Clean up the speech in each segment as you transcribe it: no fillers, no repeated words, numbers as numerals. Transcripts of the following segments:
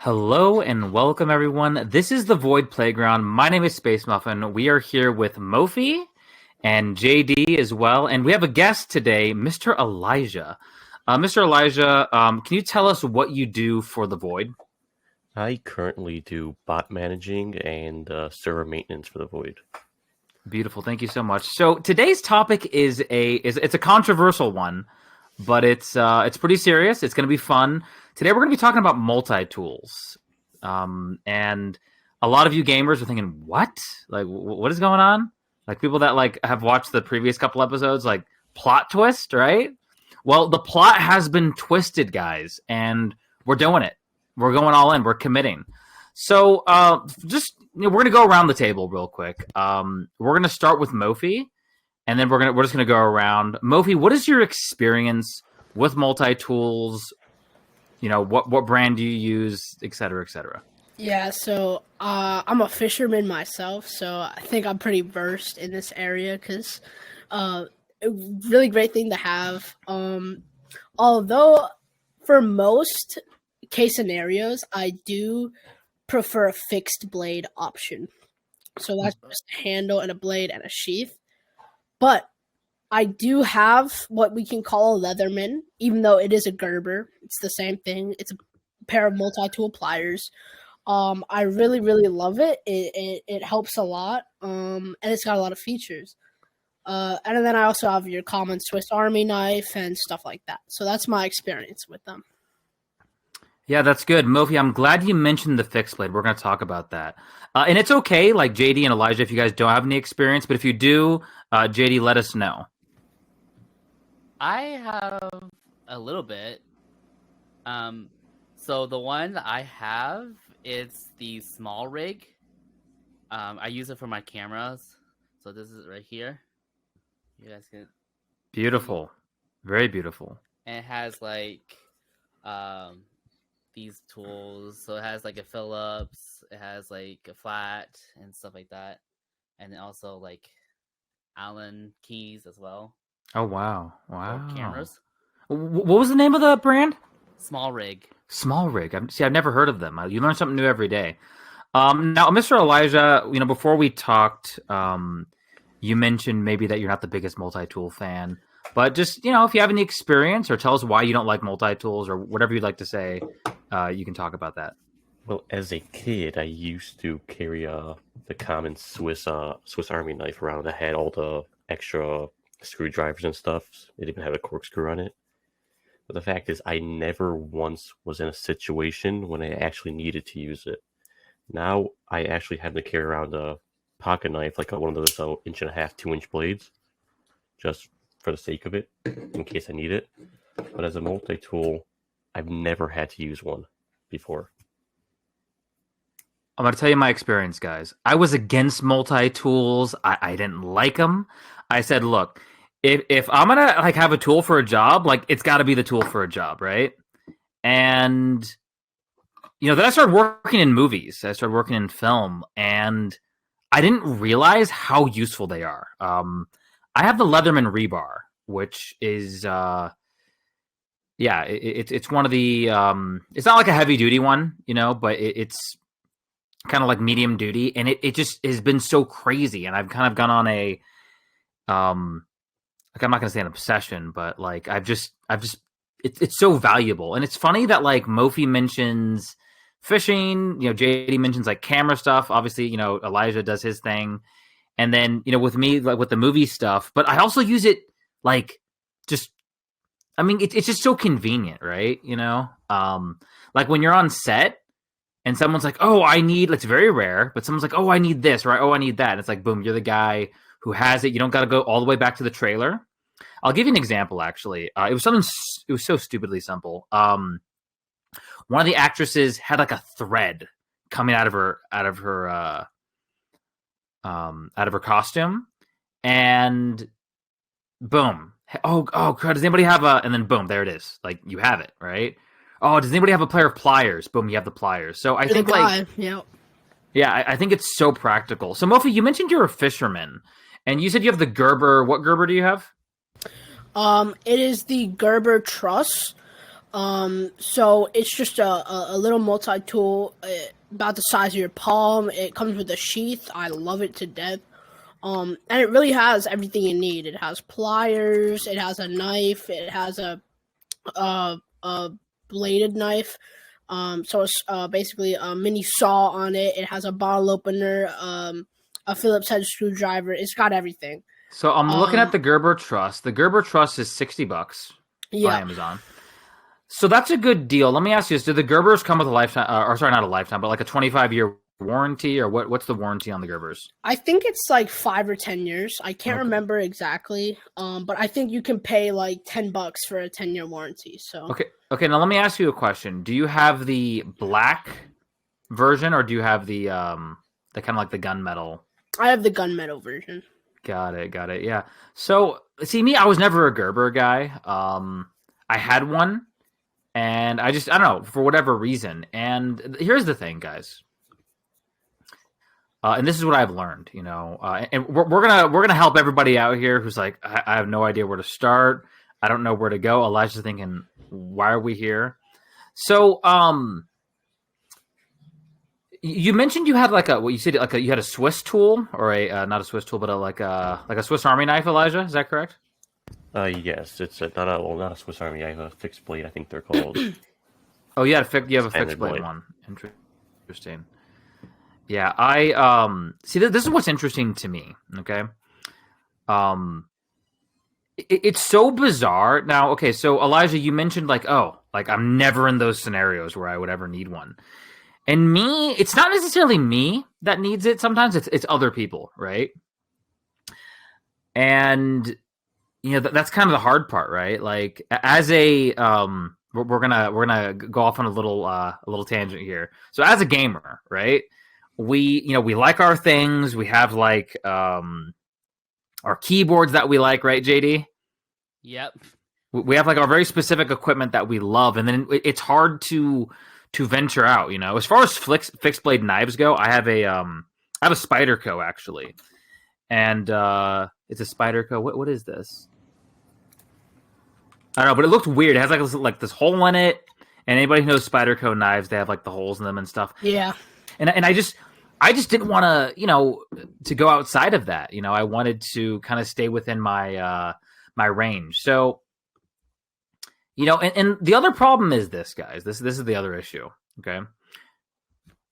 Hello and welcome, everyone. This is the Void Playground. My name is Space Muffin. We are here with Mofi and JD as well, and we have a guest today, Mr. Elijah. Mr. Elijah, can you tell us what you do for the Void? I currently do bot managing and server maintenance for the Void. Beautiful, thank you so much. So today's topic is it's a controversial one, but it's pretty serious. It's going to be fun. Today we're going to be talking about multi-tools, and a lot of you gamers are thinking, "What? Like, what is going on?" Like people that like have watched the previous couple episodes, like plot twist, right? Well, the plot has been twisted, guys, and we're doing it. We're going all in. We're committing. So, we're gonna go around the table real quick. We're gonna start with Mofi, and then we're just gonna go around. Mofi, what is your experience with multi tools? You know, what brand do you use, et cetera, et cetera? Yeah, so I'm a fisherman myself, so I think I'm pretty versed in this area because a really great thing to have. Although for most case scenarios, I do prefer a fixed blade option. So that's just a handle and a blade and a sheath. But I do have what we can call a Leatherman, even though it is a Gerber. It's the same thing. It's a pair of multi-tool pliers. I really, really love it. It helps a lot, and it's got a lot of features. And then I also have your common Swiss Army knife and stuff like that. So that's my experience with them. Yeah, that's good. Mofi, I'm glad you mentioned the fixed blade. We're going to talk about that. And it's okay, like JD and Elijah, if you guys don't have any experience, but if you do, JD, let us know. I have a little bit. So the one I have is the small rig. I use it for my cameras. So this is right here. You guys can. Beautiful, very beautiful. And it has like these tools. So it has like a Phillips. It has like a flat and stuff like that, and then also like Allen keys as well. Oh wow, wow! For cameras. What was the name of the brand? Small Rig. Small Rig. I've never heard of them. You learn something new every day. Now, Mr. Elijah, before we talked, you mentioned maybe that you're not the biggest multi-tool fan, but just if you have any experience or tell us why you don't like multi-tools or whatever you'd like to say, you can talk about that. Well, as a kid, I used to carry the common Swiss Army knife around. I had all the extra screwdrivers and stuff. It even had a corkscrew on it. But the fact is, I never once was in a situation when I actually needed to use it. Now I actually have to carry around a pocket knife, like one of those 1.5-inch, 2-inch blades, just for the sake of it, in case I need it. But as a multi-tool, I've never had to use one before. I'm going to tell you my experience, guys. I was against multi-tools. I didn't like them. I said, look, if I'm going to have a tool for a job, it's got to be the tool for a job, right? And then I started working in movies. I started working in film, and I didn't realize how useful they are. I have the Leatherman rebar, which is it's one of the it's not like a heavy duty one, but it's kind of like medium duty, and it just has been so crazy, and I've kind of gone on a I'm not gonna say an obsession, but it's so valuable. And it's funny that Mofi mentions fishing, JD mentions camera stuff. Obviously, Elijah does his thing. And then, with me, with the movie stuff, but I also use it it's just so convenient, right? When you're on set and someone's like, oh, it's very rare, but someone's like, oh, I need this, right? Oh, I need that. And it's like, boom, you're the guy who has it. You don't got to go all the way back to the trailer. I'll give you an example, actually. It was so stupidly simple. One of the actresses had a thread coming out of her costume, and boom. Oh, does anybody have and then boom, there it is. You have it, right? Oh, does anybody have a pair of pliers? Boom, you have the pliers. So I think yeah, I think it's so practical. So Mofi, you mentioned you're a fisherman, and you said you have the Gerber. What Gerber do you have? It is the Gerber Truss. So it's just a little multi-tool about the size of your palm. It comes with a sheath. I love it to death. And it really has everything you need. It has pliers. It has a knife. It has a bladed knife. So it's basically a mini saw on it. It has a bottle opener, a Phillips head screwdriver. It's got everything. So I'm looking at the Gerber Truss. The Gerber Truss is $60 on Yeah. Amazon. So that's a good deal. Let me ask you this: do the Gerbers come with a lifetime, or sorry, not a lifetime, but like a 25-year warranty, or what's the warranty on the Gerbers? I think it's like 5 or 10 years. I can't Okay. remember exactly. But I think you can pay like $10 for a 10-year warranty. So Okay. Now let me ask you a question. Do you have the black version, or do you have the kind of like the gunmetal? I have the gunmetal version. Got it. Yeah. So see, me, I was never a Gerber guy. I had one, and I don't know, for whatever reason. And here's the thing, guys. And this is what I've learned, and we're gonna help everybody out here who's like, I have no idea where to start. I don't know where to go. Elijah's thinking, why are we here? So, you mentioned you had you had a Swiss tool, or a not a Swiss tool, but like a Swiss Army knife, Elijah. Is that correct? Yes, it's not a Swiss Army knife, a fixed blade, I think they're called. Oh, you have a fixed Standard blade blade. one. Interesting. Yeah, I see. This is what's interesting to me. Okay, it's so bizarre. Now, okay, so Elijah, you mentioned like I'm never in those scenarios where I would ever need one. And me, it's not necessarily me that needs it. Sometimes it's other people, right? And that's kind of the hard part, right? Like as a we're gonna go off on a little tangent here. So as a gamer, right? We like our things. We have like our keyboards that we like, right, JD? Yep. We have like our very specific equipment that we love, and then it's hard to venture out. As far as fixed blade knives go, I have a Spyderco actually, and it's a Spyderco. What is this? I don't know, but it looked weird. It has like this hole in it, and anybody who knows Spyderco knives, they have like the holes in them and stuff. Yeah. And I just didn't want to go outside of that. I wanted to kind of stay within my my range. So, and the other problem is this, guys. This is the other issue. Okay,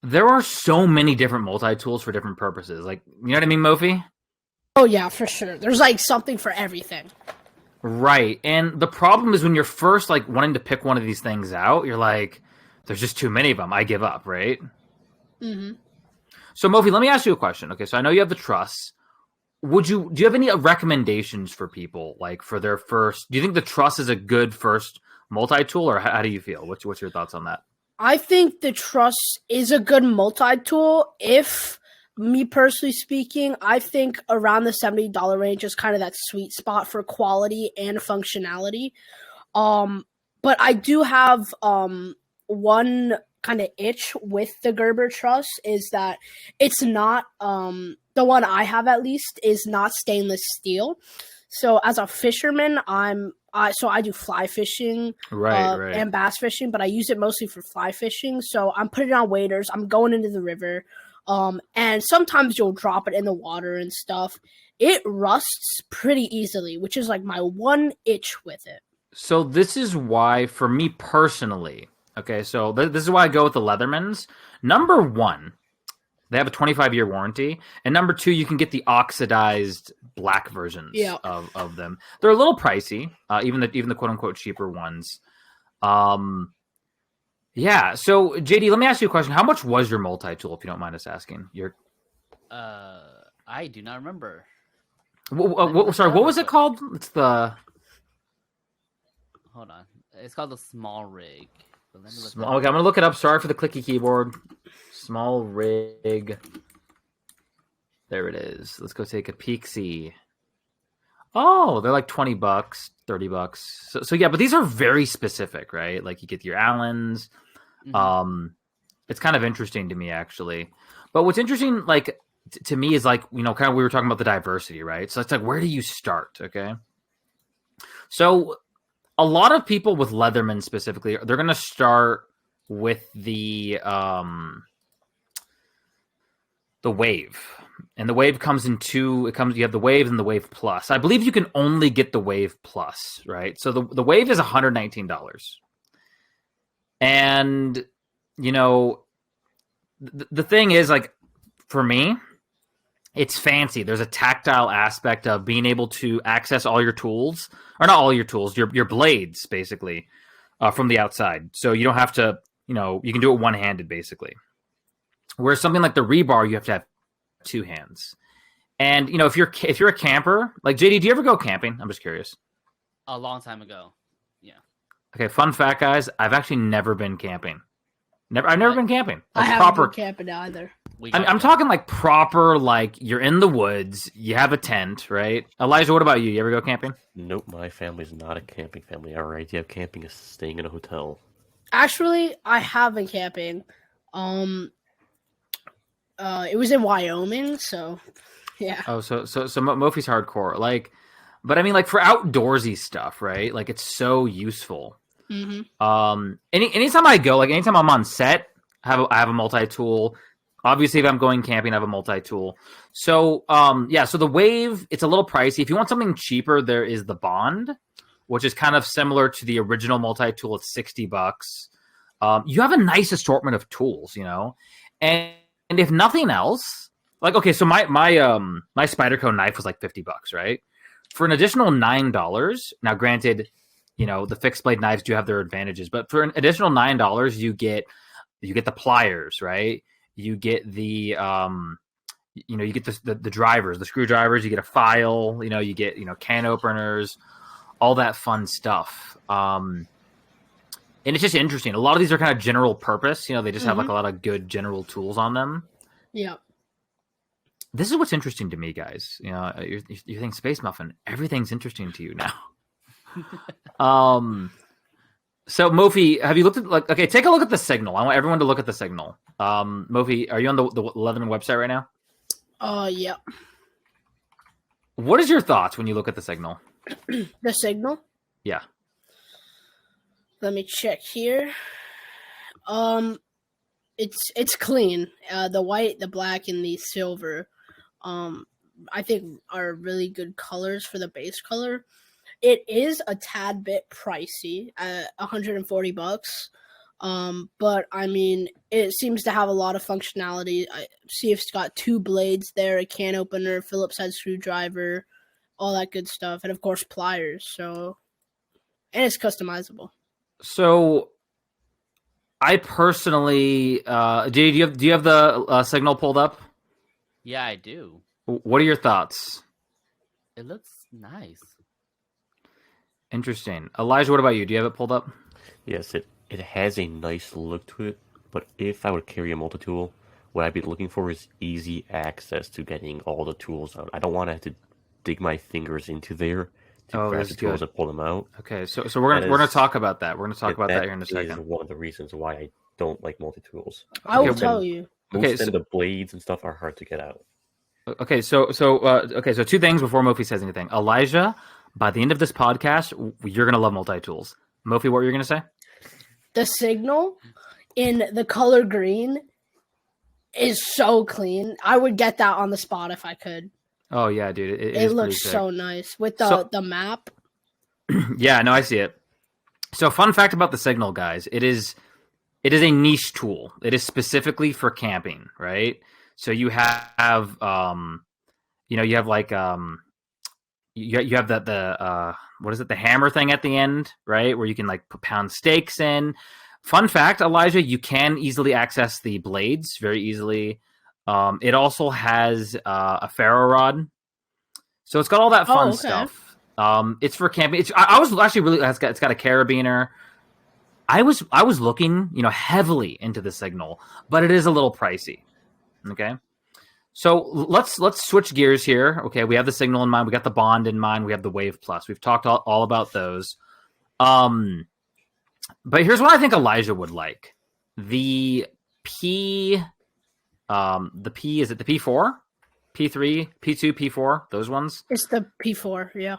there are so many different multi-tools for different purposes. Like, you know what I mean, Mofi? Oh yeah, for sure. There's like something for everything. Right. And the problem is when you're first like wanting to pick one of these things out, you're like, there's just too many of them. I give up, right? Mm-hmm. So Mofi, let me ask you a question. Okay, so I know you have the truss. Do you have any recommendations for people, like for their first? Do you think the truss is a good first multi-tool, or how do you feel? What's your thoughts on that? I think the truss is a good multi-tool. If me personally speaking, I think around the $70 range is kind of that sweet spot for quality and functionality. But I do have one kind of itch with the Gerber truss is that it's not the one I have at least is not stainless steel. So as a fisherman, I do fly fishing Right. and bass fishing, but I use it mostly for fly fishing. So I'm putting it on waders. I'm going into the river. And sometimes you'll drop it in the water and stuff. It rusts pretty easily, which is like my one itch with it. So this is why, for me personally, okay, so this is why I go with the Leathermans. Number one, they have a 25-year warranty. And number two, you can get the oxidized black versions of them. They're a little pricey, even the quote-unquote cheaper ones. Yeah, so JD, let me ask you a question. How much was your multi-tool, if you don't mind us asking? I do not remember. Sorry, what was it called? It's the... Hold on. It's called the small rig. But let me look Small, okay, I'm going to look it up. Sorry for the clicky keyboard. Small rig. There it is. Let's go take a peek-see. Oh, they're like $20, $30. So yeah, but these are very specific, right? Like you get your Allens. Mm-hmm. It's kind of interesting to me, actually. But what's interesting, like, to me is like, kind of we were talking about the diversity, right? So it's like, where do you start? Okay. So a lot of people with Leatherman specifically, they're going to start with the Wave. And the Wave comes in two. You have the Wave and the Wave Plus. I believe you can only get the Wave Plus, right? So the Wave is $119. And, you know, the thing is, like, for me, it's fancy. There's a tactile aspect of being able to access all your tools, or not all your tools, your blades, basically, from the outside. So you don't have to, you know, you can do it one-handed, basically. Whereas something like the rebar, you have to have two hands. And, you know, if you're a camper, like, JD, do you ever go camping? I'm just curious. A long time ago. Yeah. Okay, fun fact, guys. I've actually never been camping. I've never been camping. I Like, haven't proper been camping either. I'm talking like proper, like you're in the woods, you have a tent, right? Elijah, what about you? You ever go camping? Nope, my family's not a camping family. Our idea of camping is staying in a hotel. Actually, I have been camping. It was in Wyoming, so yeah. Oh, so Mofi's hardcore. Like, but I mean, like for outdoorsy stuff, right? Like it's so useful. Mm-hmm. Anytime I go, like anytime I'm on set, I have a multi-tool. Obviously, if I'm going camping, I have a multi-tool. So, so the Wave, it's a little pricey. If you want something cheaper, there is the Bond, which is kind of similar to the original multi-tool. It's $60. You have a nice assortment of tools, you know, and if nothing else, like, okay, so my Spyderco knife was like $50, right? For an additional $9, now granted, you know, the fixed blade knives do have their advantages, but for an additional $9, you get the pliers, right? You get the you get the drivers, the screwdrivers, you get a file, you know, you get, you know, can openers, all that fun stuff. And it's just interesting. A lot of these are kind of general purpose, you know, they just have like a lot of good general tools on them. Yeah. This is what's interesting to me, guys. You know, you think Space Muffin, everything's interesting to you now. So Mofi, have you looked at, like, okay, take a look at the signal. I want everyone to look at the signal. Mofi, are you on the Leatherman website right now? Yeah. What is your thoughts when you look at the signal? The signal? Yeah. Let me check here. It's clean. The white, the black, and the silver, I think are really good colors for the base color. It is a tad bit pricey at $140. But I mean, it seems to have a lot of functionality. I see if it's got two blades there, a can opener, Phillips head screwdriver, all that good stuff, and of course pliers. So, and it's customizable. So, I personally, do you have the signal pulled up? Yeah, I do. What are your thoughts? It looks nice. Interesting. Elijah, what about you? Do you have it pulled up? Yes, it has a nice look to it, but if I would carry a multi-tool, what I'd be looking for is easy access to getting all the tools out. I don't want to have to dig my fingers into there to grab the tools and pull them out. Okay, so we're gonna talk about that. We're gonna talk about that here in a second. That is one of the reasons why I don't like multi-tools. I will tell you. Most of the blades and stuff are hard to get out. Okay, so two things before Mofi says anything. Elijah, by the end of this podcast, you're gonna love multi-tools. Mofi, what were you gonna say? The signal in the color green is so clean. I would get that on the spot if I could. Oh yeah, dude, it looks so nice with the map. Yeah, no, I see it. So, fun fact about the signal, guys, it is a niche tool. It is specifically for camping, right? So you have you have like you have the what is it, the hammer thing at the end, right, where you can like pound stakes in. Fun fact, Elijah, you can easily access the blades very easily. It also has a ferro rod, so it's got all that fun stuff. It's for camping. I was actually really, it's got a carabiner. I was looking, you know, heavily into the signal, but it is a little pricey. Okay. So let's switch gears here. Okay, we have the signal in mind. We got the Bond in mind. We have the Wave Plus. We've talked all about those. But here's what I think Elijah would like: the P. The P, is it the P4, P3, P2, P4? Those ones. It's the P4. Yeah.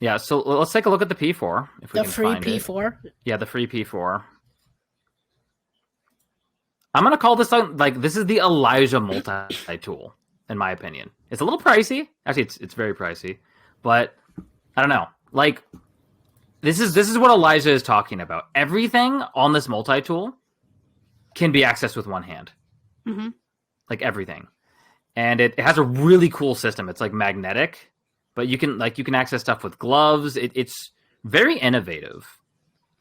Yeah, so let's take a look at the P4 if we The can free find it. P4. Yeah, the free P4. I'm gonna call this like this is the Elijah multi-tool, in my opinion. It's a little pricey. Actually, it's very pricey, but I don't know. Like this is what Elijah is talking about. Everything on this multi-tool can be accessed with one hand. Mm-hmm. Like everything, and it has a really cool system. It's like magnetic, but you can access stuff with gloves. It's very innovative.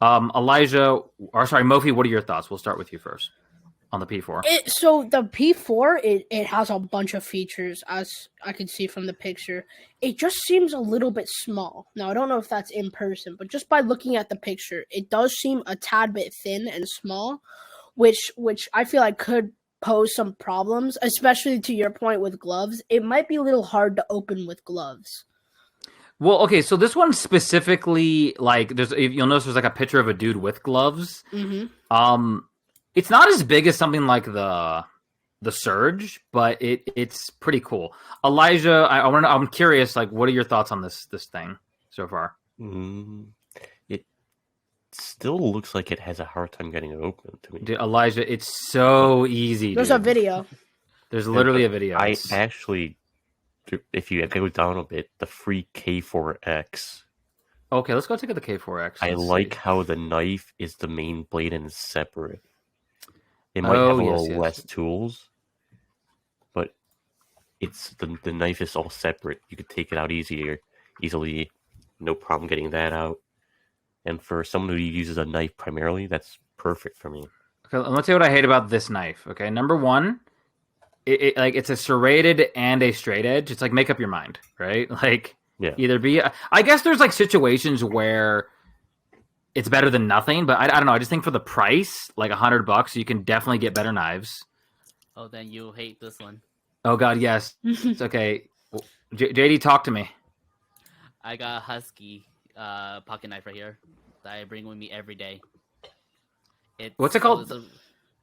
Elijah, or sorry, Mofi, what are your thoughts? We'll start with you first on the P4. So the P4, it has a bunch of features, as I can see from the picture. It just seems a little bit small. Now, I don't know if that's in person, but just by looking at the picture, it does seem a tad bit thin and small, which I feel like could pose some problems, especially to your point with gloves. It might be a little hard to open with gloves. Well, okay, so this one specifically, like, you'll notice there's like a picture of a dude with gloves. Mm-hmm. It's not as big as something like the Surge, but it's pretty cool. Elijah, I'm curious, like, what are your thoughts on this thing so far? It still looks like it has a hard time getting it open to me. Dude, Elijah, it's so easy. There's dude. a video. There's literally a video. I actually, if you go down a bit, the free K4X. Okay, let's go take the K4X. I Let's like see. how the knife is the main blade and is separate. It might have a little less tools, but it's the knife is all separate. You could take it out easily, no problem getting that out. And for someone who uses a knife primarily, that's perfect for me. Okay, let's see what I hate about this knife. Okay, number one, it's a serrated and a straight edge. It's like make up your mind, right? Like either be. I guess there's like situations where it's better than nothing, but I don't know. I just think for the price, like $100, you can definitely get better knives. Oh, then you hate this one. Oh God, yes. It's okay. JD, talk to me. I got a Husky pocket knife right here that I bring with me every day. What's it called?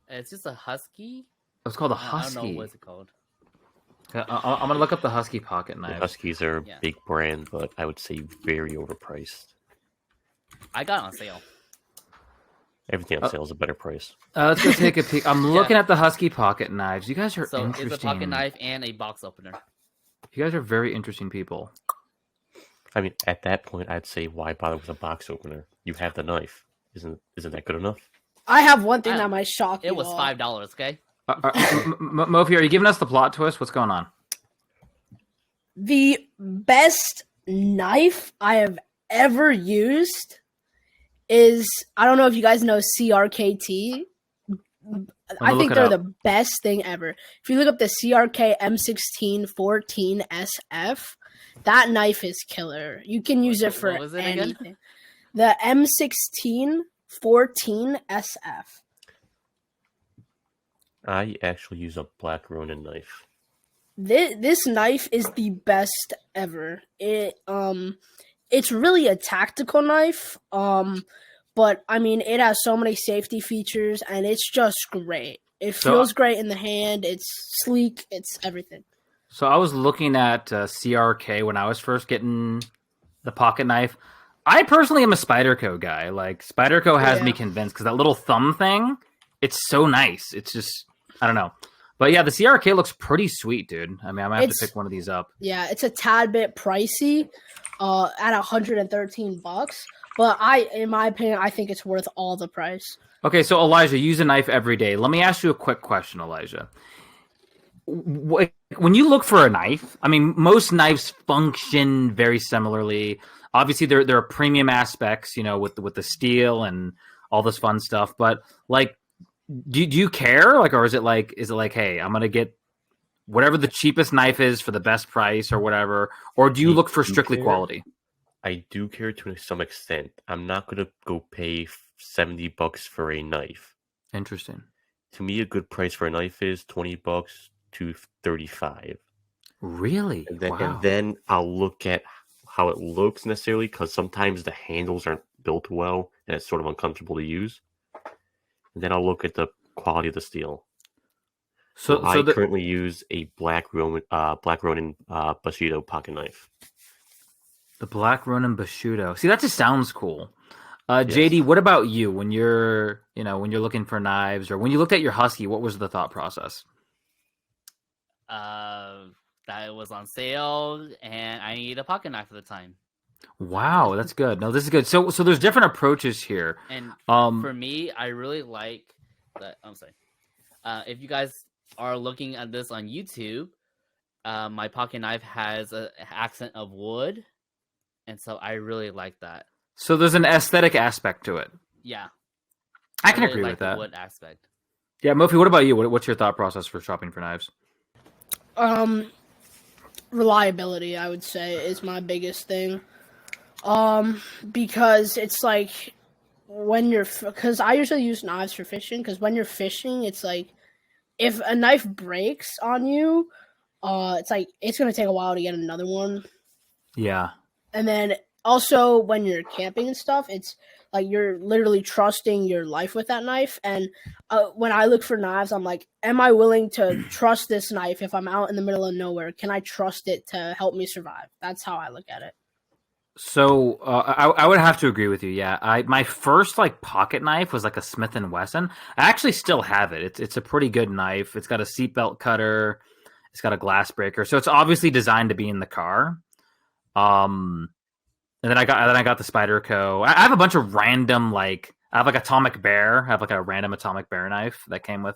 It's just a Husky. It's called a I Husky. don't know what's it called. I'm gonna look up the Husky pocket knife. Huskies are a big brand, but I would say very overpriced. I got it on sale. Everything on sale is a better price. Let's go take a peek. I'm looking at the Husky pocket knives. You guys are interesting. It's a pocket knife and a box opener. You guys are very interesting people. I mean, at that point, I'd say why bother with a box opener? You have the knife. Isn't that good enough? I have one thing that might shock you. It was $5. Okay. Mofi, are you giving us the plot twist? What's going on? The best knife I have ever used is, I don't know if you guys know CRKT. I think they're the best thing ever. If you look up the CRK M16 14SF, that knife is killer. You can use it for anything. Again? The M16 14SF. I actually use a Black Ronin knife. This knife is the best ever. It's really a tactical knife. But I mean, it has so many safety features, and it's just great. It feels great in the hand. It's sleek. It's everything. So I was looking at CRK when I was first getting the pocket knife. I personally am a Spyderco guy. Like Spyderco has me convinced because that little thumb thing, it's so nice. It's just, I don't know. But yeah, the CRK looks pretty sweet, dude. I mean, I might have to pick one of these up. Yeah, it's a tad bit pricey at $113. But in my opinion, I think it's worth all the price. Okay, so Elijah, you use a knife every day. Let me ask you a quick question, Elijah. When you look for a knife, I mean, most knives function very similarly. Obviously, there are premium aspects, you know, with the steel and all this fun stuff. But like, do you care? Like, or is it like, hey, I'm gonna get whatever the cheapest knife is for the best price or whatever? Or do you look for strictly quality? I do care to some extent. I'm not going to go pay $70 for a knife. Interesting. To me, a good price for a knife is $20 to $35. Really? And then I'll look at how it looks necessarily, because sometimes the handles aren't built well and it's sort of uncomfortable to use. And then I'll look at the quality of the steel. So I currently use a Black Ronin Bushido pocket knife. The Black Ronin Bushido. See, that just sounds cool. Yes. JD, what about you when you're looking for knives or when you looked at your Husky? What was the thought process? That it was on sale, and I needed a pocket knife at the time. Wow, that's good. No, this is good. So there's different approaches here. And Um, for me, I really like that. I'm sorry. If you guys are looking at this on YouTube, my pocket knife has an accent of wood, and so I really like that. so there's an aesthetic aspect to it. Yeah, I can really agree like with the that. wood aspect. Yeah, Mofi, what about you? What's your thought process for shopping for knives? Reliability, I would say, is my biggest thing. Because it's like when because I usually use knives for fishing. Because when you're fishing, it's like if a knife breaks on you, it's like it's gonna take a while to get another one. Yeah. And then also when you're camping and stuff, it's like you're literally trusting your life with that knife. And when I look for knives, I'm like, am I willing to trust this knife if I'm out in the middle of nowhere? Can I trust it to help me survive? That's how I look at it. So I would have to agree with you. Yeah, my first like pocket knife was like a Smith and Wesson. I actually still have it. It's a pretty good knife. It's got a seatbelt cutter. It's got a glass breaker. So it's obviously designed to be in the car. And then I got the Spyderco. I have a bunch of random I have like Atomic Bear. I have like a random Atomic Bear knife that came with.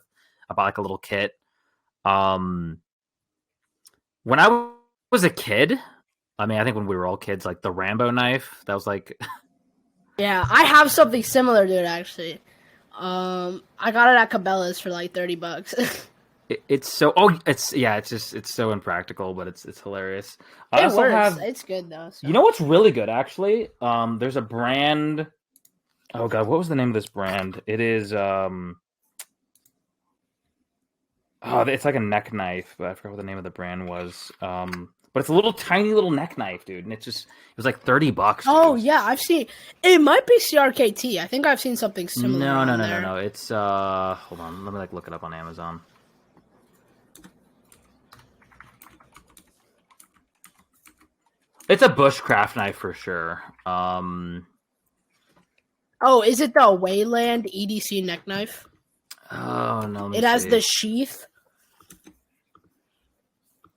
I bought like a little kit. When I was a kid, I mean, I think when we were all kids, like the Rambo knife, that was like, Yeah, I have something similar to it actually. I got it at Cabela's for like $30. it's so it's so impractical, but it's hilarious. I It also works. have, It's good though. So. you know what's really good actually? There's a brand. Oh god, what was the name of this brand? It is it's like a neck knife, but I forgot what the name of the brand was. But it's a little tiny little neck knife, dude, and it was like $30. Oh dude. yeah, I've seen. It might be CRKT. I think I've seen something similar. No. It's hold on, let me look it up on Amazon. It's a bushcraft knife for sure. Oh, is it the Wayland EDC neck knife? Oh no, let me It has see. the sheath.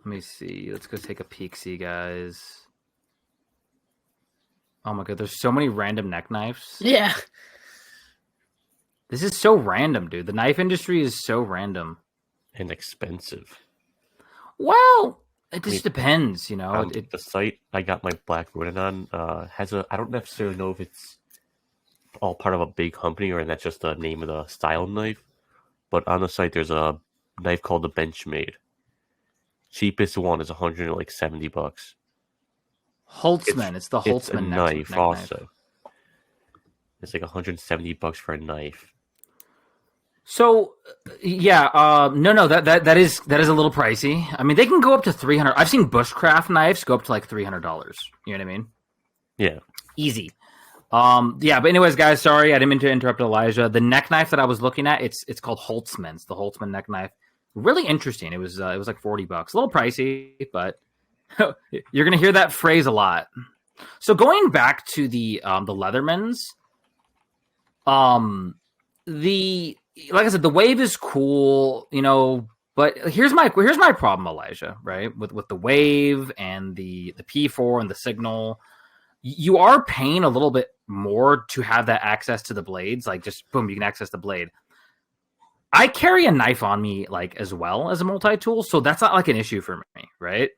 Let me see. Let's go take a peek, see guys. Oh my god, there's so many random neck knives. Yeah. This is so random, dude. The knife industry is so random. And expensive. Well, it just depends, you know. The site I got my Black Ronin on has I don't necessarily know if it's all part of a big company or that's just the name of the style knife. But on the site, there's a knife called the Benchmade. Cheapest one is $170. Holtzman. It's the Holtzman It's a neck knife also. It's like $170 for a knife. So, yeah, no, that is a little pricey. I mean, they can go up to $300. I've seen bushcraft knives go up to like $300. You know what I mean? Yeah. Easy. Yeah, but anyways, guys, sorry, I didn't mean to interrupt Elijah. The neck knife that I was looking at, it's called Holtzman's, the Holtzman neck knife. Really interesting. It was like $40, a little pricey, but you're gonna hear that phrase a lot. So going back to the Leathermans, like I said, the Wave is cool, you know. But here's my problem, Elijah. Right, with the Wave and the P4 and the Signal, you are paying a little bit more to have that access to the blades. Like just boom, you can access the blade. I carry a knife on me like as well as a multi-tool, so that's not like an issue for me, right?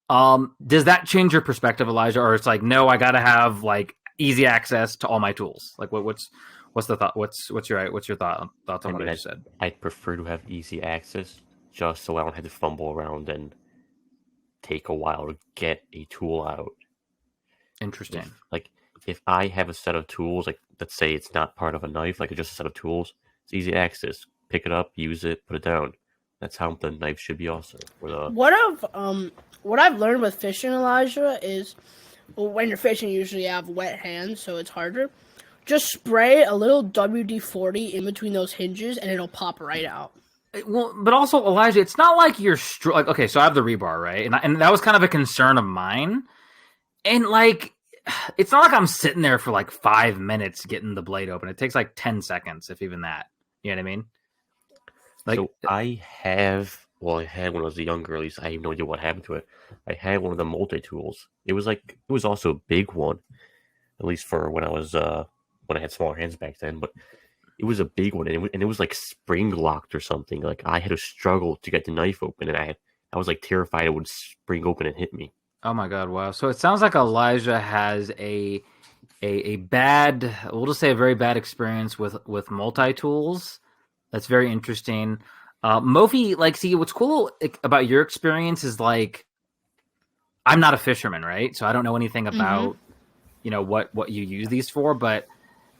Does that change your perspective, Elijah, or it's like no, I gotta have like easy access to all my tools? Like what's the thought? What's your thoughts on what I just said? I'd prefer to have easy access, just so I don't have to fumble around and take a while to get a tool out. Interesting. If I have a set of tools, like let's say it's not part of a knife, like it's just a set of tools, it's easy access. Pick it up, use it, put it down. That's how the knife should be also. What I've learned with fishing, Elijah, is when you're fishing, you usually have wet hands, so it's harder. Just spray a little WD-40 in between those hinges, and it'll pop right out. Well, but also, Elijah, it's not like you're okay. So I have the rebar, right, and that was kind of a concern of mine. And like, it's not like I'm sitting there for like 5 minutes getting the blade open. It takes like 10 seconds, if even that. You know what I mean? Like, So I had when I was younger, at least I have no idea what happened to it. I had one of the multi-tools. It was also a big one, at least for when I had smaller hands back then, but it was a big one, and it was like spring locked or something. Like I had to struggle to get the knife open, and I was like terrified it would spring open and hit me. oh my god, wow. So it sounds like Elijah has a bad, we'll just say a very bad experience with multi tools. That's very interesting. Mofi, like, see, what's cool about your experience is like, I'm not a fisherman, right? So I don't know anything about, what you use these for, but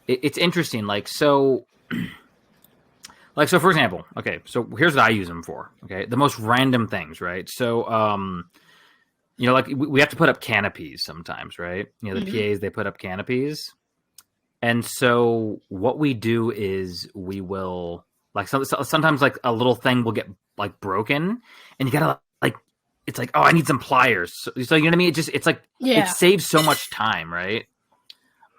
it's interesting. Like, so for example, okay, so here's what I use them for. Okay. The most random things, right? So, like we have to put up canopies sometimes, right? The PAs, they put up canopies. And so what we do is we will, like, sometimes like a little thing will get like broken, and you gotta like, it's like, oh, I need some pliers. So you know what I mean? It's like, it saves so much time, right?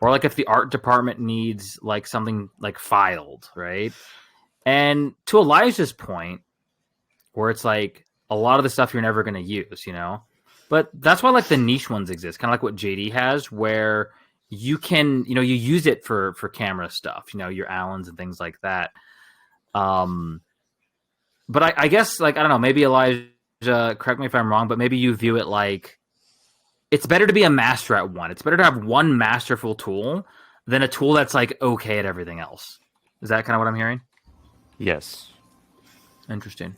Or like if the art department needs like something like filed, right? And to Elijah's point, where it's like a lot of the stuff you're never going to use, but that's why like the niche ones exist, kind of like what JD has, where you can, you use it for camera stuff, your Allens and things like that. But I guess, like, I don't know, maybe Elijah, correct me if I'm wrong, but maybe you view it like it's better to be a master at one. It's better to have one masterful tool than a tool that's like okay at everything else. Is that kind of what I'm hearing? Yes. Interesting.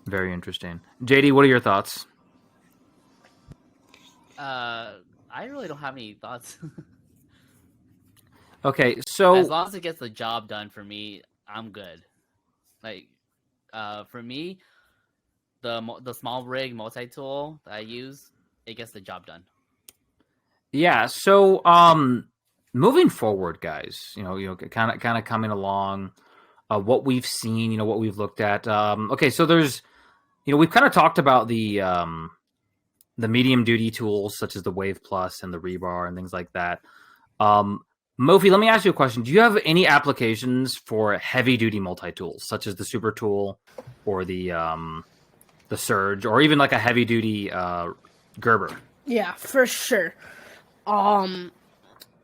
Very interesting. JD, what are your thoughts? I really don't have any thoughts. Okay, so as long as it gets the job done for me, I'm good. Like, for me, the small rig multi tool that I use, it gets the job done. Yeah. So, moving forward, guys, kind of coming along, what we've seen, what we've looked at. Okay, so there's, we've kind of talked about the medium duty tools such as the Wave Plus and the Rebar and things like that. Mofi, let me ask you a question. Do you have any applications for heavy duty multi tools such as the Super Tool or the Surge, or even like a heavy duty Gerber? Yeah, for sure.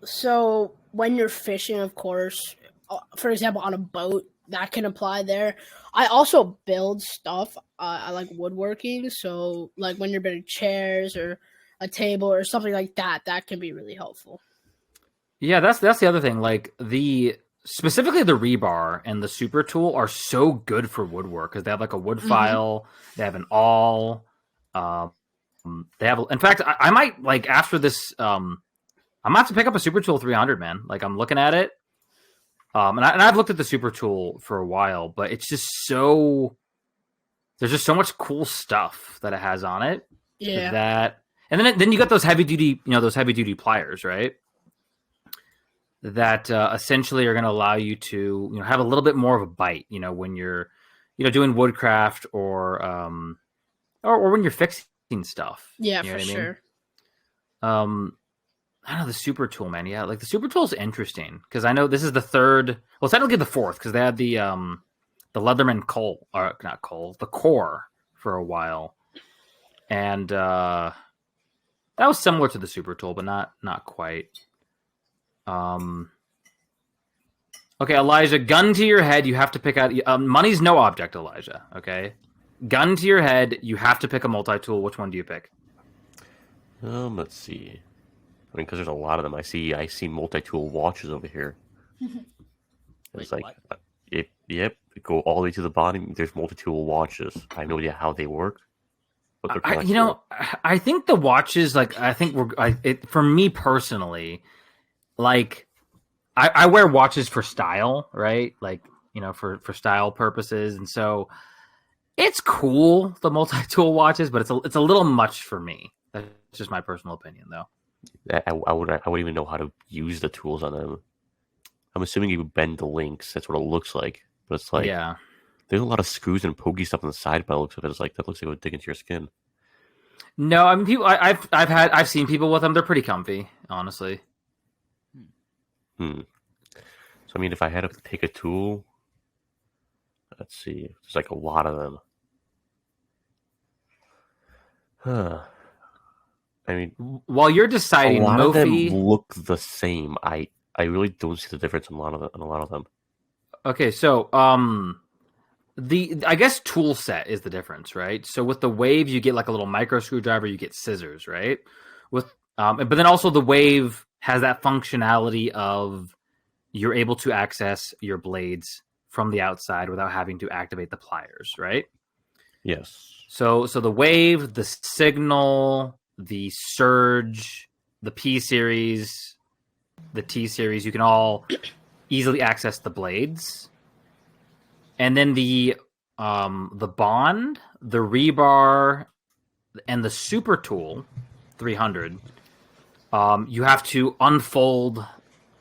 So when you're fishing, of course, for example, on a boat, that can apply there. I also build stuff. I like woodworking, so like when you're building chairs or a table or something like that, that can be really helpful. Yeah, that's the other thing. Like specifically the Rebar and the Super Tool are so good for woodwork because they have like a wood file, they have an awl. They have, in fact, I might, like, after this, I might have to pick up a Super Tool 300, man. Like, I'm looking at it. And I've looked at the Super Tool for a while, but it's just there's just so much cool stuff that it has on it. Yeah. And then you got those heavy duty pliers, right? That essentially are going to allow you to, have a little bit more of a bite, when you're, doing woodcraft or when you're fixing stuff. Yeah, for sure. I don't know, the Super Tool, man. Yeah, like the Super Tool is interesting because I know this is the third. Well, it's technically the fourth because they had the Leatherman the core for a while, and that was similar to the Super Tool, but not quite. Okay, Elijah, gun to your head. You have to pick out. Money's no object, Elijah. Okay, gun to your head. You have to pick a multi-tool. Which one do you pick? Let's see. I mean, because there's a lot of them. I see multi-tool watches over here. It's like, yep, go all the way to the bottom. There's multi-tool watches. I have no idea how they work. But I think the watches, like, for me personally, like, I wear watches for style, right? Like, for style purposes, and so it's cool, the multi-tool watches, but it's a little much for me. That's just my personal opinion, though. I wouldn't even know how to use the tools on them. I'm assuming you bend the links. That's what it looks like. But it's like, yeah, there's a lot of screws and pokey stuff on the side. But it looks like it looks like it would dig into your skin. No, I mean, I've seen people with them. They're pretty comfy, honestly. So I mean, if I had to pick a tool, let's see. There's like a lot of them. Huh. I mean, While you're a deciding, lot of them Mophie. look the same. I really don't see the difference in a lot of them. Okay, so the I guess tool set is the difference, right? So with the Wave, you get like a little micro screwdriver, you get scissors, right? With but then also the Wave has that functionality of you're able to access your blades from the outside without having to activate the pliers, right? Yes. So the Wave, the Signal, the Surge, the P series, the T series, you can all easily access the blades. And then the Bond, the Rebar, and the Super Tool 300, you have to unfold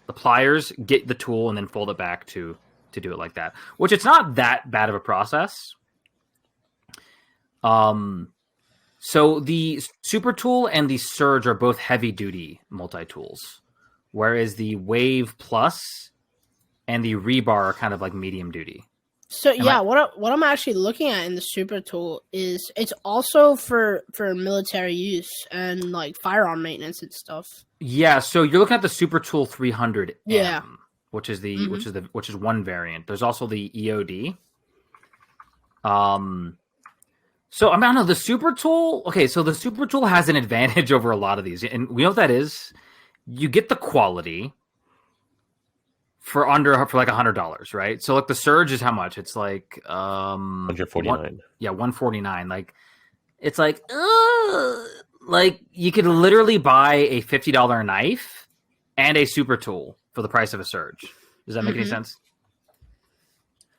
the pliers, get the tool, and then fold it back to do it like that. Which it's not that bad of a process. So the Super Tool and the Surge are both heavy duty multi-tools, whereas the Wave Plus and the Rebar are kind of like medium duty. So what I'm actually looking at in the Super Tool is it's also for military use and like firearm maintenance and stuff. Yeah, so you're looking at the Super Tool 300M, Yeah. which is Mhm. which is one variant. There's also the EOD. So I don't know, the Super Tool. Okay, so the Super Tool has an advantage over a lot of these, and we know what that is. You get the quality for like $100, right? So like the Surge is how much? It's like 149. yeah, 149. Like it's like like you could literally buy a $50 knife and a Super Tool for the price of a Surge. Does that make any Mhm. sense?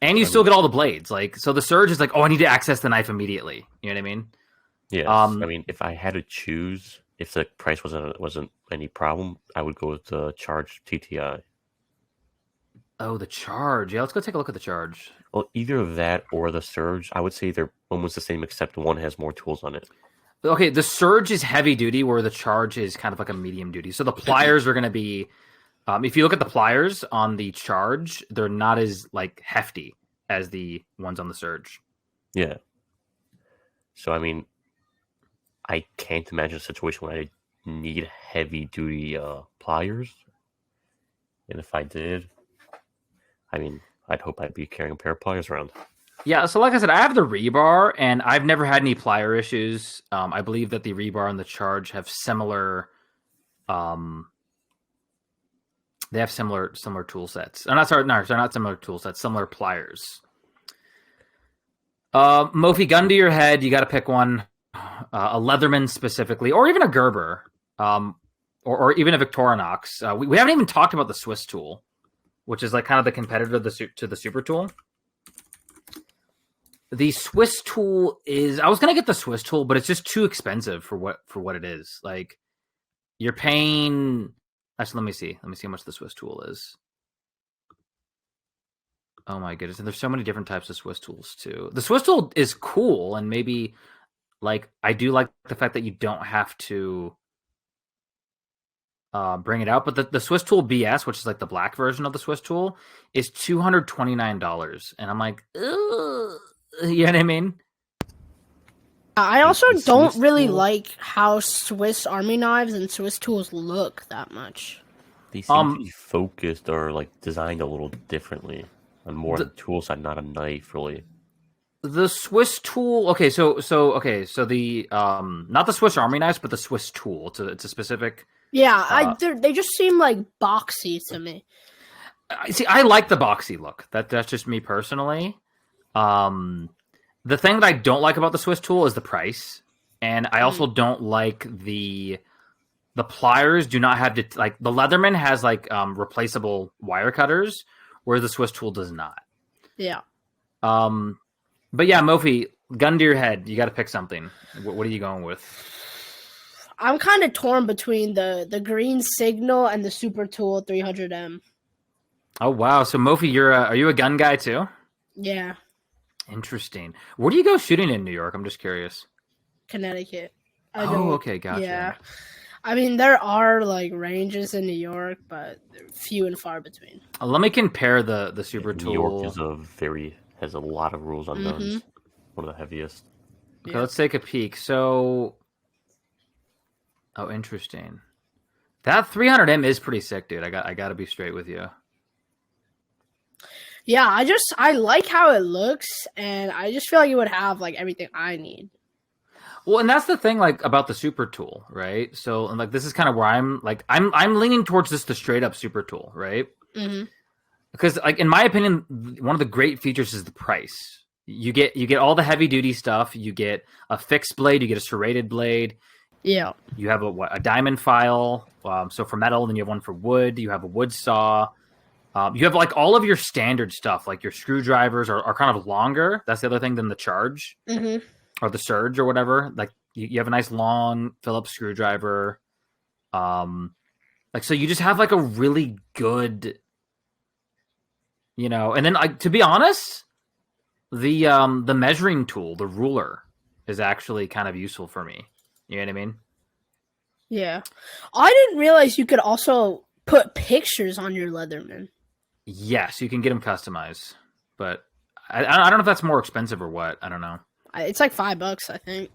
And you still get all the blades. Like, so the Surge is like, oh, I need to access the knife immediately. You know what I mean? Yes. I mean, if I had to choose, if the price wasn't any problem, I would go with the Charge TTI. Oh, the Charge. Yeah, let's go take a look at the Charge. Well, either that or the Surge, I would say they're almost the same, except one has more tools on it. Okay, the Surge is heavy duty, where the Charge is kind of like a medium duty. So the pliers are going to be, if you look at the pliers on the Charge, they're not as like hefty as the ones on the Surge. Yeah. So I mean, I can't imagine a situation where I need heavy duty pliers, and if I did, I mean, I'd hope I'd be carrying a pair of pliers around. Yeah, so like I said, I have the Rebar, and I've never had any plier issues. I believe that the Rebar and the Charge have similar, they have similar tool sets. Not similar tool sets, similar pliers. Mophie, gun to your head, you got to pick one, a Leatherman specifically, or even a Gerber, or even a Victorinox. We haven't even talked about the Swiss tool, which is like kind of the competitor to the Super Tool. The Swiss tool is, I was gonna get the Swiss tool, but it's just too expensive for what it is. Like, you're paying. Actually, let me see how much the Swiss tool is. Oh my goodness, and there's so many different types of Swiss tools too. The Swiss tool is cool, and maybe like I do like the fact that you don't have to bring it out. But the Swiss tool BS, which is like the black version of the Swiss tool, is $229, and I'm like, ugh. You know what I mean? I also The don't Swiss really tool? like how Swiss Army knives and Swiss tools look that much. They seem to be focused or like designed a little differently on more The- on the tool side, not a knife really. The Swiss tool. Okay, so the not the Swiss Army knives, but the Swiss tool. It's a specific. Yeah, they just seem like boxy to me. See, I like the boxy look. That's just me personally. The thing that I don't like about the Swiss tool is the price, and I also don't like the pliers. Do not have like the Leatherman has like replaceable wire cutters, where the Swiss tool does not. Yeah. But yeah, Mophie, gun to your head. You got to pick something. What are you going with? I'm kind of torn between the green signal and the Super Tool 300M. Oh wow! So Mophie, are you a gun guy too? Yeah, Interesting. Where do you go shooting in New York? I'm just curious. Connecticut. I Oh, don't- okay, gotcha. Yeah. I mean, there are like ranges in New York, but they're few and far between. Let me compare the super New tool. York has a lot of rules on Mhm. guns. One of the heaviest. Okay, Yeah. let's take a peek. So, oh, interesting. That 300M is pretty sick, dude. I got to be straight with you. Yeah, I like how it looks, and I just feel like it would have like everything I need. Well, and that's the thing, like about the super tool, right? So, and like this is kind of where I'm leaning towards just the straight up super tool, right? Mm-hmm. Because, like in my opinion, one of the great features is the price. You get all the heavy duty stuff. You get a fixed blade. You get a serrated blade. Yeah. You have a diamond file. So for metal, then you have one for wood. You have a wood saw. You have like all of your standard stuff, like your screwdrivers are kind of longer. That's the other thing than the charge Mm-hmm. or the surge or whatever. Like you have a nice long Phillips screwdriver. Like so you just have like a really good, and then like to be honest, the measuring tool, the ruler, is actually kind of useful for me. You know what I mean? Yeah. I didn't realize you could also put pictures on your Leatherman. Yes, you can get them customized, but I don't know if that's more expensive or what. I don't know. It's like $5, I think.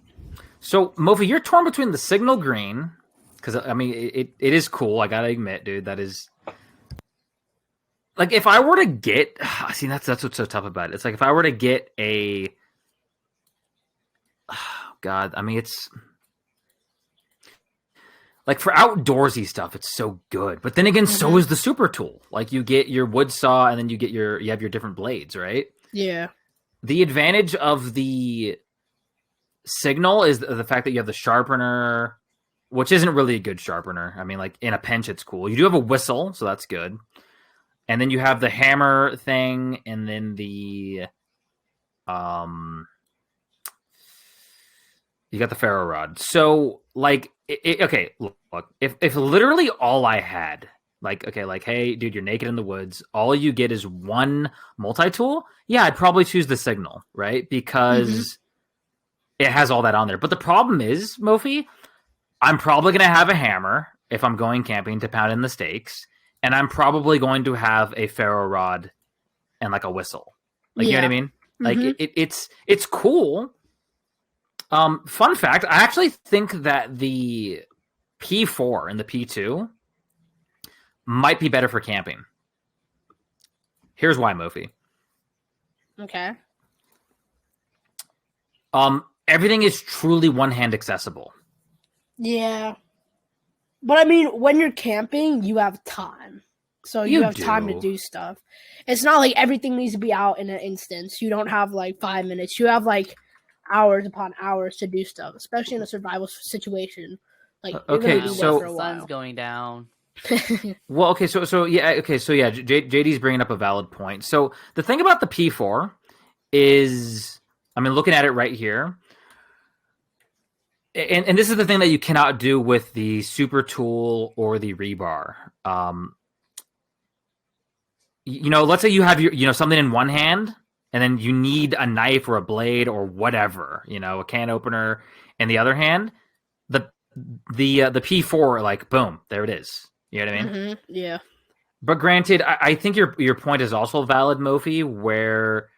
So, Mofi, you're torn between the signal green, because I mean, it is cool. I gotta admit, dude, that is like if I were to get. See, that's what's so tough about it. It's like if I were to get a. God, I mean, it's like for outdoorsy stuff, it's so good. But then again, so is the super tool. Like you get your wood saw, and then you have your different blades, right? Yeah. The advantage of the signal is the fact that you have the sharpener, which isn't really a good sharpener. I mean, like in a pinch, it's cool. You do have a whistle, so that's good. And then you have the hammer thing, and then the you got the ferro rod. So like, okay, look, if literally all I had, like, okay, like, hey, dude, you're naked in the woods, all you get is one multi-tool, yeah, I'd probably choose the signal, right? Because it has all that on there. But the problem is, Mofi, I'm probably going to have a hammer if I'm going camping to pound in the stakes, and I'm probably going to have a ferro rod and like a whistle. Like, you know what I mean? Like it's cool. Fun fact, I actually think that the P4 and the P2 might be better for camping. Here's why, Mofi. Okay. Everything is truly one-hand accessible. Yeah. But I mean, when you're camping, you have time. So you have time to do stuff. It's not like everything needs to be out in an instance. You don't have like 5 minutes. You have like hours upon hours to do stuff, especially in a survival situation. Like, okay, so the sun's going down. Well, okay, so yeah, JD's bringing up a valid point. So the thing about the P4 is, I mean, looking at it right here, and this is the thing that you cannot do with the super tool or the rebar. Let's say you have your, something in one hand, and then you need a knife or a blade or whatever, a can opener in the other hand. The P4, like, boom, there it is. You know what I mean? Mm-hmm. Yeah. But granted, I think your point is also valid, Mofi, where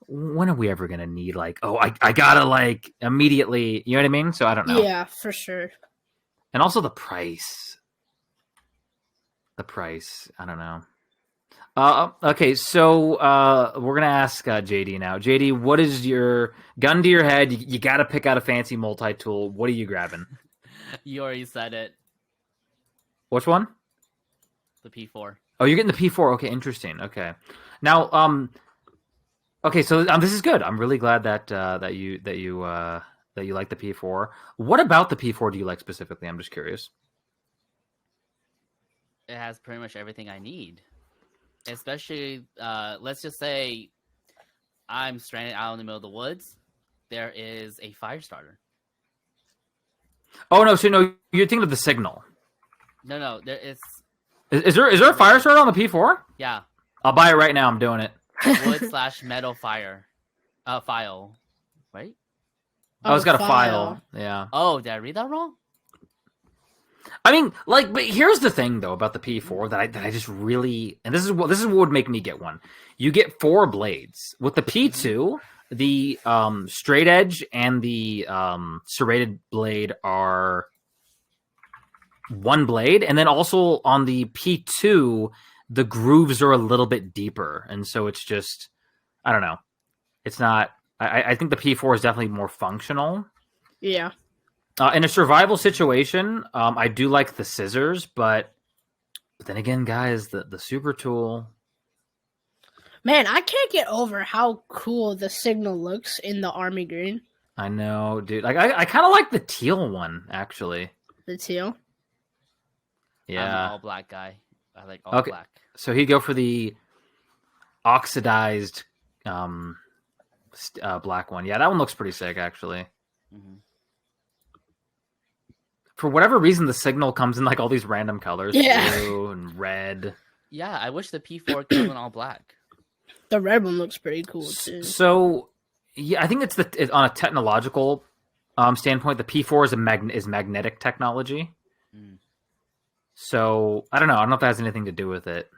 when are we ever going to need, like, oh, I got to, like, immediately, you know what I mean? So I don't know. Yeah, for sure. And also the price. I don't know. Okay, so we're going to ask JD now. JD, what is your gun to your head? You got to pick out a fancy multi-tool. What are you grabbing? You already said it. Which one? The P4. Oh, you're getting the P4. Okay, interesting. Okay. Now, okay, so this is good. I'm really glad that you like the P4. What about the P4 do you like specifically? I'm just curious. It has pretty much everything I need. Especially, let's just say I'm stranded out in the middle of the woods. There is a fire starter. Oh no! So no, you're thinking of the signal. No, there is. Is there a fire starter on the P4? Yeah. I'll buy it right now. I'm doing it. Wood/metal file, right? Oh, it's got a file. file. Yeah. Oh, did I read that wrong? I mean, like, but here's the thing though about the P4 that I just really, and this is what would make me get one. You get 4 blades with the P2. The straight edge and the serrated blade are 1 blade, and then also on the P2, the grooves are a little bit deeper, and so it's just, I don't know. It's not. I think the P4 is definitely more functional. Yeah. In a survival situation, I do like the scissors, but then again, guys, the super tool. Man, I can't get over how cool the signal looks in the army green. I know, dude. Like I kind of like the teal one actually. The teal. I'm an Yeah. all black guy. I like all Okay. black. So he'd go for the oxidized black one. Yeah, that one looks pretty sick actually. Hmm. For whatever reason, the signal comes in like all these random colors, Yeah. blue and red. Yeah, I wish the P4 came in all black. The red one looks pretty cool too. So, yeah, I think it's on a technological standpoint. The P4 is magnetic technology. Mm. So I don't know. I don't know if that has anything to do with it.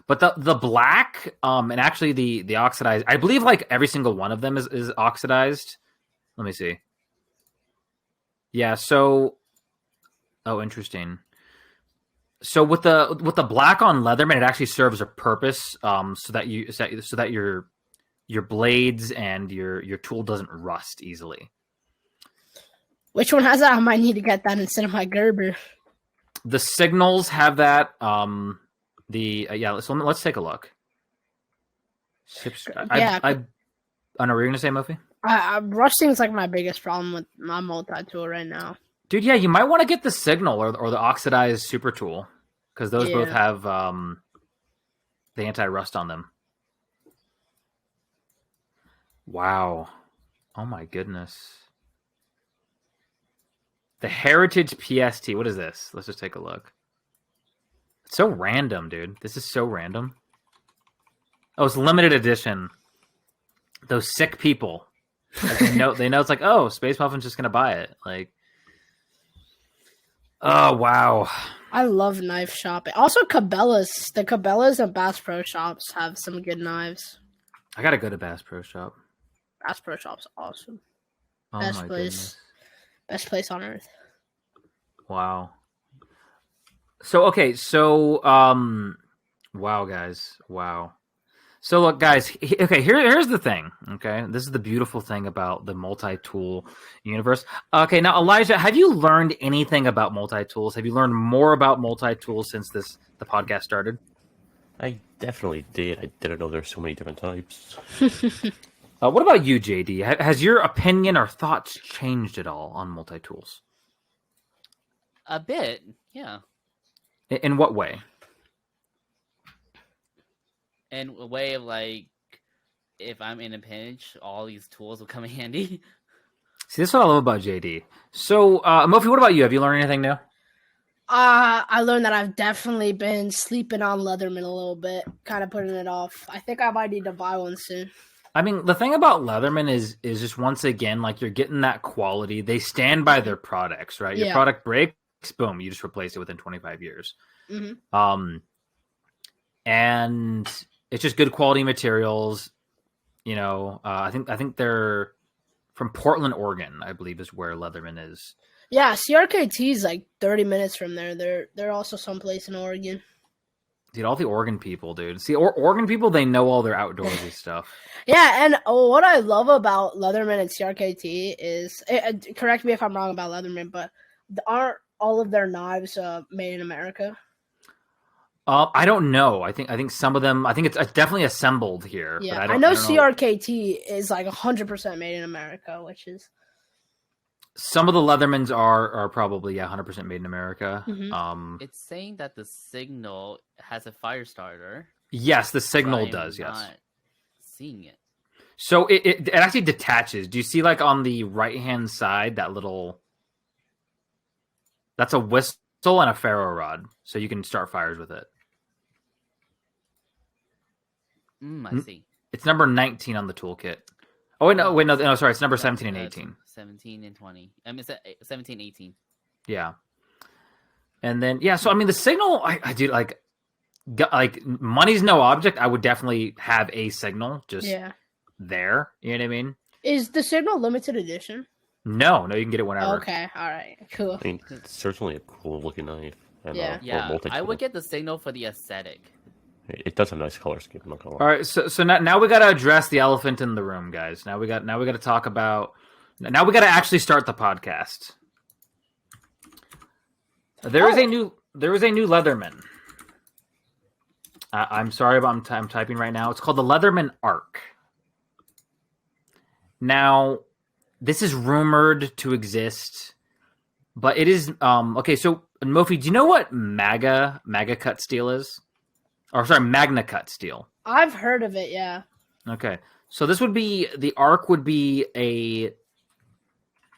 But the black and actually the oxidized, I believe like every single one of them is oxidized. Let me see. Yeah. So, oh, interesting. So with the black on Leatherman, it actually serves a purpose, so that your blades and your tool doesn't rust easily. Which one has that? I might need to get that instead of my Gerber. The signals have that. Yeah. So let's take a look. Yeah. I know. Were you gonna say, Mofi? Rusting is like my biggest problem with my multi-tool right now. Dude, yeah, you might want to get the signal or the oxidized super tool because those both have the anti-rust on them. Wow. Oh my goodness. The Heritage PST. What is this? Let's just take a look. It's so random, dude. This is so random. Oh, it's limited edition. Those sick people. Like, they know it's like, oh, Space Muffin's just gonna buy it. Like, oh wow. I love knife shopping. Also, Cabela's. The Cabela's and Bass Pro Shops have some good knives. I gotta go to Bass Pro Shop. Bass Pro Shop's awesome. Oh Best my place. goodness. Best place on earth. Wow. So okay, so wow guys. Wow. So look guys, okay, here's the thing, okay? This is the beautiful thing about the multi-tool universe. Okay, now Elijah, have you learned anything about multi-tools? Have you learned more about multi-tools since the podcast started? I definitely did. I didn't know there's so many different types. What about you, JD? Has your opinion or thoughts changed at all on multi-tools? A bit, yeah. In what way? In a way of like, if I'm in a pinch, all these tools will come in handy. See, this is what I love about JD. So, Mofi, what about you? Have you learned anything new? I learned that I've definitely been sleeping on Leatherman a little bit, kind of putting it off. I think I might need to buy one soon. I mean, the thing about Leatherman is just once again, like you're getting that quality. They stand by their products, right? Your Yeah. product breaks, boom, you just replace it within 25 years. Mm-hmm. And it's just good quality materials. You know, I think they're from Portland, Oregon, I believe is where Leatherman is. Yeah, CRKT is like 30 minutes from there. They're also someplace in Oregon. Dude, all the Oregon people, dude. See, Oregon people, they know all their outdoorsy stuff. Yeah, and what I love about Leatherman and CRKT is, correct me if I'm wrong about Leatherman, but aren't all of their knives made in America? I don't know. I think some of them. I think it's definitely assembled here. Yeah, but I know CRKT is like 100% made in America, which is Some of the Leathermans are probably 100% made in America. Mhm. It's saying that the Signal has a fire starter. Yes, the but Signal I'm does. Yes. not seeing it. So it actually detaches. Do you see like on the right hand side that little? That's a whistle and a ferro rod, so you can start fires with it. I see. It's number 19 on the toolkit. Oh wait, no, sorry, it's number 17 and 18. 17 and 20. I mean, 17, 18. Yeah, and then so I mean, the signal, I do like money's no object. I would definitely have a signal just there. You know what I mean? Is the signal limited edition? No, you can get it whenever. Okay, all right, cool. I mean, it's certainly a cool looking knife. And, Yeah. I would get the signal for the aesthetic. It does have a nice color scheme. I'm not gonna lie. All right, so now we got to address the elephant in the room, guys. Now we got to talk about. Now we got to actually start the podcast. There is a new Leatherman. I'm sorry, but I'm typing right now. It's called the Leatherman Arc. Now, this is rumored to exist, but it is okay. So, Mofi, do you know what Magna cut steel is? Or sorry, Magna cut steel. I've heard of it. Yeah. Okay, so this would be the Arc would be a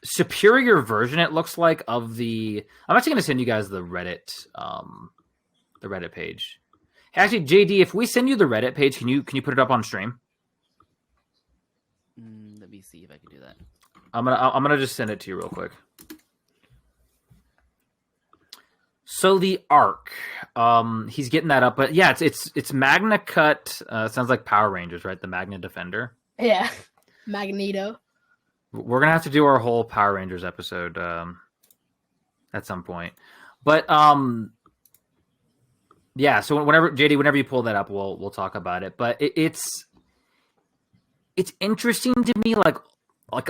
superior version. It looks like of the. I'm actually going to send you guys the Reddit page. Actually, JD, if we send you the Reddit page, can you put it up on stream? Let me see if I can do that. I'm gonna just send it to you real quick. So the Arc, he's getting that up, but yeah, it's Magna cut. Sounds like Power Rangers, right? The Magna Defender. Yeah, Magneto. We're gonna have to do our whole Power Rangers episode at some point, but yeah. So whenever you pull that up, we'll talk about it. But it's interesting to me, like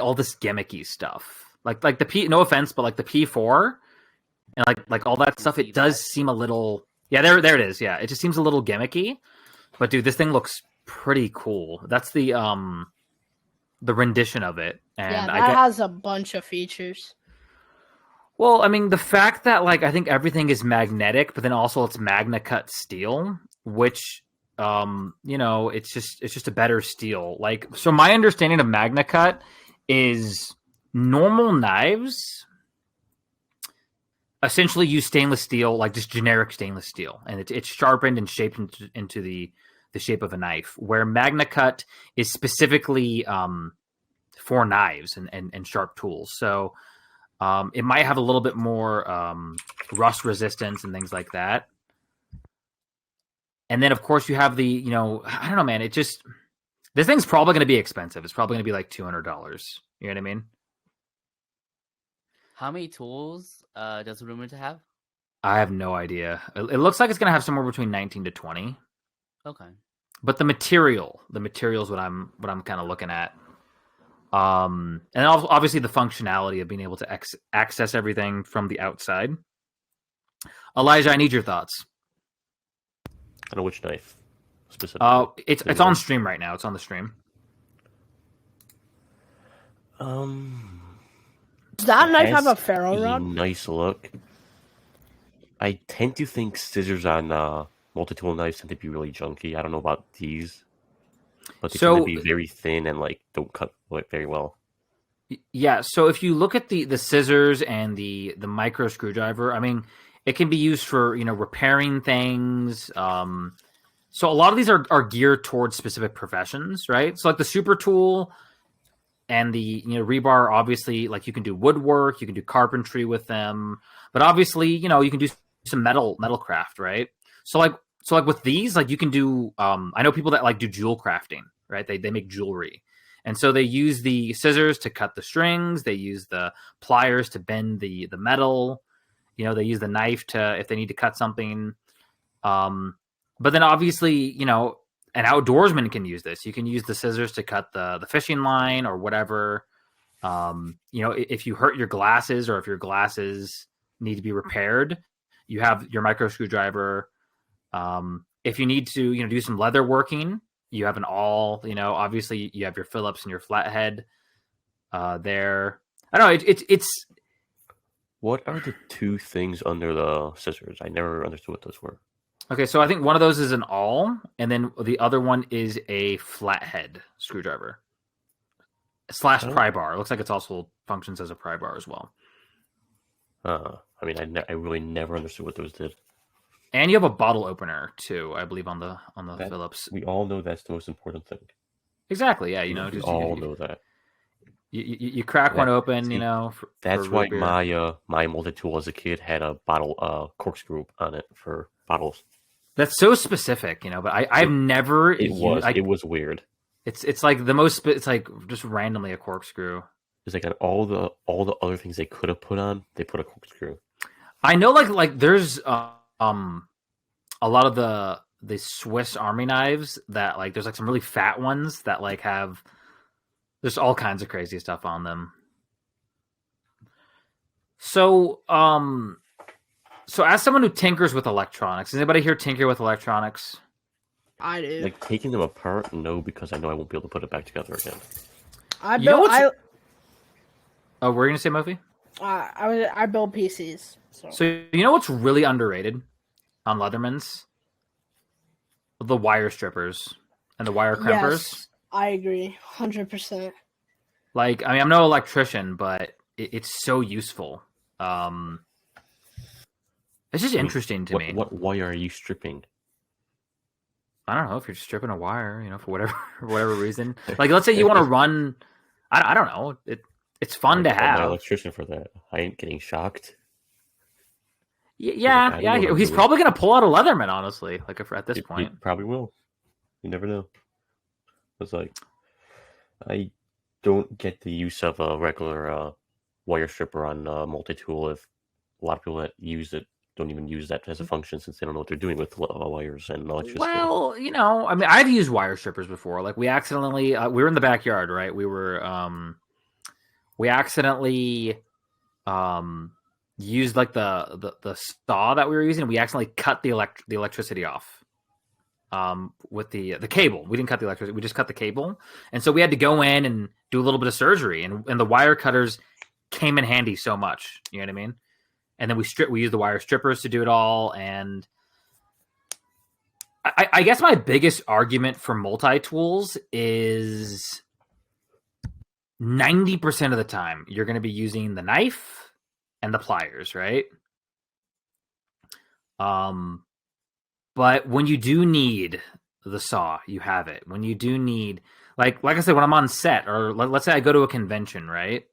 all this gimmicky stuff, like the P. No offense, but like the P4 and like all that stuff. It does seem a little. Yeah, there it is. Yeah, it just seems a little gimmicky. But dude, this thing looks pretty cool. That's the rendition of it, and has a bunch of features. Well, I mean, the fact that like I think everything is magnetic, but then also it's Magna cut steel, which it's just a better steel. Like, so my understanding of Magna cut is normal knives essentially use stainless steel, like just generic stainless steel, and it's sharpened and shaped into the shape of a knife. Where Magna cut is specifically for knives and sharp tools. So it might have a little bit more rust resistance and things like that. And then, of course, you have the, I don't know, man. This thing's probably going to be expensive. It's probably going to be like $200. You know what I mean? How many tools does Rumored to have? I have no idea. It looks like it's going to have somewhere between 19 to 20. Okay. But the material is what I'm kind of looking at. And obviously the functionality of being able to access everything from the outside. Elijah, I need your thoughts. I don't know which knife specifically. It's on stream right now. It's on the stream. Does that knife have a ferro rod? Nice look. I tend to think scissors on multi-tool knives tend to be really junky. I don't know about these, but they tend to be very thin and like don't cut very well. Yeah. So if you look at the scissors and the micro screwdriver, I mean, it can be used for repairing things. So a lot of these are geared towards specific professions, right? So like the super tool and the rebar, obviously, like you can do woodwork, you can do carpentry with them, but obviously you can do some metal craft, right? So like with these, like you can do. I know people that like do jewel crafting, right? They make jewelry, and so they use the scissors to cut the strings. They use the pliers to bend the metal. They use the knife if they need to cut something. But then obviously, an outdoorsman can use this. You can use the scissors to cut the fishing line or whatever. If you hurt your glasses or if your glasses need to be repaired, you have your micro screwdriver. If you need to, do some leather working, you have an awl. Obviously you have your Phillips and your flathead there. I don't know. It's. What are the two things under the scissors? I never understood what those were. Okay, so I think one of those is an awl, and then the other one is a flathead screwdriver / pry bar. It looks like it's also functions as a pry bar as well. I mean, I really never understood what those did. And you have a bottle opener too, I believe, on the Phillips. We all know that's the most important thing. Exactly. Yeah. We Just all know that. you crack one open. See, For That's why root beer. my multi-tool as a kid had a bottle corkscrew on it for bottles. That's so specific, but I've never It was weird. It's like the most. It's like just randomly a corkscrew. It's like on all the other things they could have put on, they put a corkscrew. I know, like there's a lot of the Swiss Army knives that like there's like some really fat ones that like have there's all kinds of crazy stuff on them. So so as someone who tinkers with electronics, does anybody here tinker with electronics? I do. Like taking them apart, no, because I know I won't be able to put it back together again. I You know build. what's- Oh, were you gonna say, Mofi? I build PCs. So you know what's really underrated on Leathermans? The wire strippers and the wire crimpers. Yes, I agree, 100%. Like, I mean, I'm no electrician, but it's so useful. It's just interesting to me. What wire are you stripping? I don't know if you're stripping a wire, for whatever reason. Like, let's say you want to run. I don't know. It's fun to I'm an have. electrician for that. I ain't getting shocked. Yeah. I know what I'm He's doing. probably gonna pull out a Leatherman, honestly. Like at this He point. probably will. You never know. It's like I don't get the use of a regular wire stripper on multi-tool. If a lot of people that use it don't even use that as a function since they don't know what they're doing with wires and electricity. Well, I mean, I've used wire strippers before. Like we accidentally, we were in the backyard, right? We accidentally, used like the saw that we were using. We accidentally cut the electricity off, with the cable. We didn't cut the electricity. We just cut the cable. And so we had to go in and do a little bit of surgery and the wire cutters came in handy so much. You know what I mean? And then we use the wire strippers to do it all. And I guess my biggest argument for multi-tools is 90% of the time you're going to be using the knife and the pliers, right? But when you do need the saw, you have it. When you do need, like I said, when I'm on set or let's say I go to a convention, right?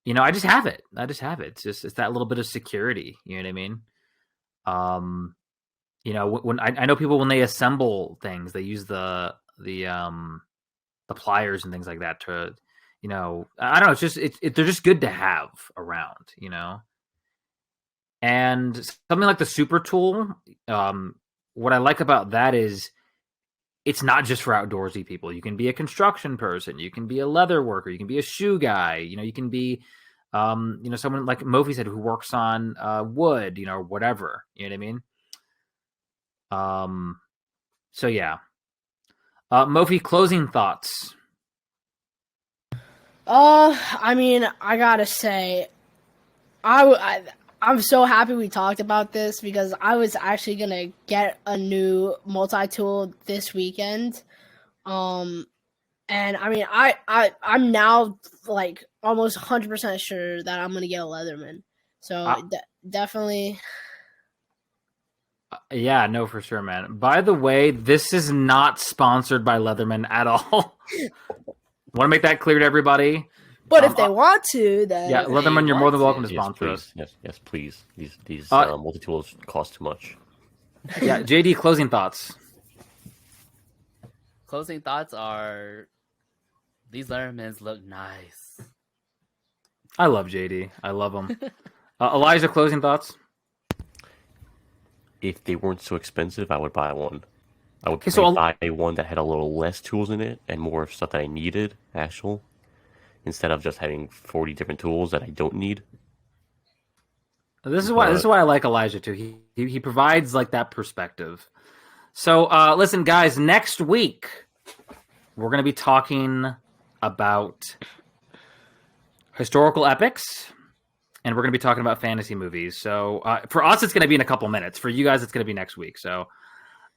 I just have it. It's that little bit of security. You know what I mean? When I know people when they assemble things, they use the pliers and things like that to, I don't know. It's just they're just good to have around, And something like the super tool, what I like about that is it's not just for outdoorsy people. You can be a construction person, you can be a leather worker, you can be a shoe guy, you can be someone like Mofi said who works on wood, or whatever. You know what I mean? So yeah. Mofi, closing thoughts. I mean, I gotta say, I'm so happy we talked about this because I was actually gonna get a new multi-tool this weekend. And I mean, I'm now like almost 100% sure that I'm gonna get a Leatherman. So definitely. Yeah, no, for sure, man. By the way, this is not sponsored by Leatherman at all. Want to make that clear to everybody. But if they want to, then yeah, Leatherman, you're more than welcome to sponsor us. Yes, please. These multi-tools cost too much. Yeah, JD, closing thoughts. Closing thoughts are these Leathermans look nice. I love JD. I love him. Elijah, closing thoughts. If they weren't so expensive, I would buy one. I would buy one that had a little less tools in it and more stuff that I needed, instead of just having 40 different tools that I don't need. This is why I like Elijah too. He provides like that perspective. So listen, guys, next week we're going to be talking about historical epics. And we're going to be talking about fantasy movies. So for us, it's going to be in a couple minutes. For you guys, it's going to be next week. So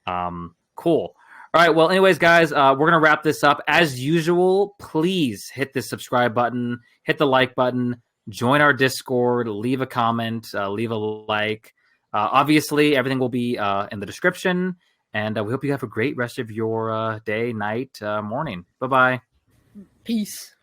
cool. All right. Well, anyways, guys, we're going to wrap this up. As usual, please hit the subscribe button, hit the like button, join our Discord, leave a comment, leave a like. Obviously, everything will be in the description. And we hope you have a great rest of your day, night, morning. Bye-bye. Peace.